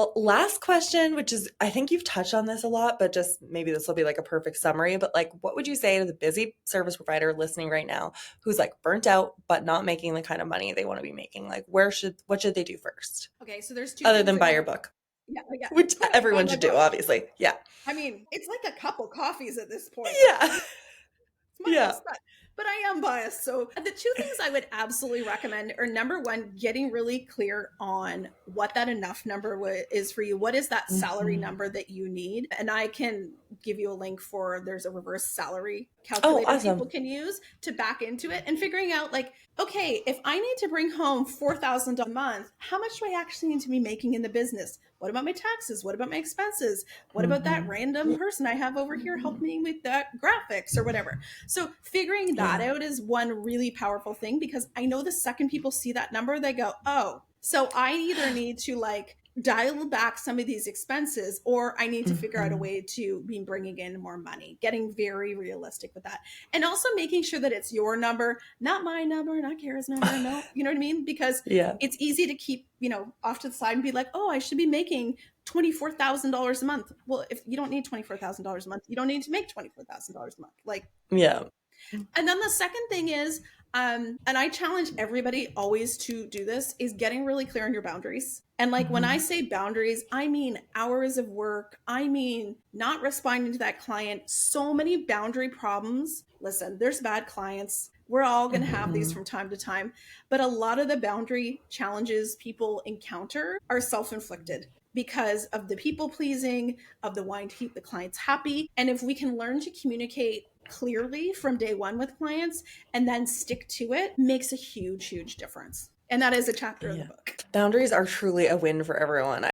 Well, last question, which is, I think you've touched on this a lot, but just maybe this will be like a perfect summary. But like, what would you say to the busy service provider listening right now who's like burnt out, but not making the kind of money they want to be making? Like, what should they do first? Okay, so there's two Other things than I buy want your to. book, Yeah, yeah. which Buy everyone my should do, book. obviously. Yeah. I mean, it's like a couple coffees at this point. Yeah. It's my Yeah. loss, but I am biased. So the two things I would absolutely recommend are number one, getting really clear on what that enough number is for you. What is that salary Mhm. number that you need? And I can give you a link for there's a reverse salary Oh, calculator people awesome. can use to back into it and figuring out like, okay, if I need to bring home $4,000 a month, how much do I actually need to be making in the business? What about my taxes? What about my expenses? What about that Mhm. random person I have over here helping me with that graphics or whatever? So figuring that Yeah. out is one really powerful thing because I know the second people see that number, they go, oh, so I either need to like dial back some of these expenses or I need to figure out a Mhm. way to be bringing in more money, getting very realistic with that. And also making sure that it's your number, not my number, not Kara's number. No, you know what I mean? Because Yeah. it's easy to keep, off to the side and be like, oh, I should be making $24,000 a month. Well, if you don't need $24,000 a month, you don't need to make $24,000 a month. Like, Yeah. and then the second thing is, and I challenge everybody always to do this, is getting really clear on your boundaries. And like when I Mhm. say boundaries, I mean hours of work. I mean not responding to that client. So many boundary problems. Listen, there's bad clients. We're all going to have these Mhm. from time to time. But a lot of the boundary challenges people encounter are self inflicted because of the people pleasing, of the wanting to keep the clients happy. And if we can learn to communicate clearly from day one with clients and then stick to it, makes a huge, huge difference. And that is a chapter of the Yeah. book. Boundaries are truly a win for everyone.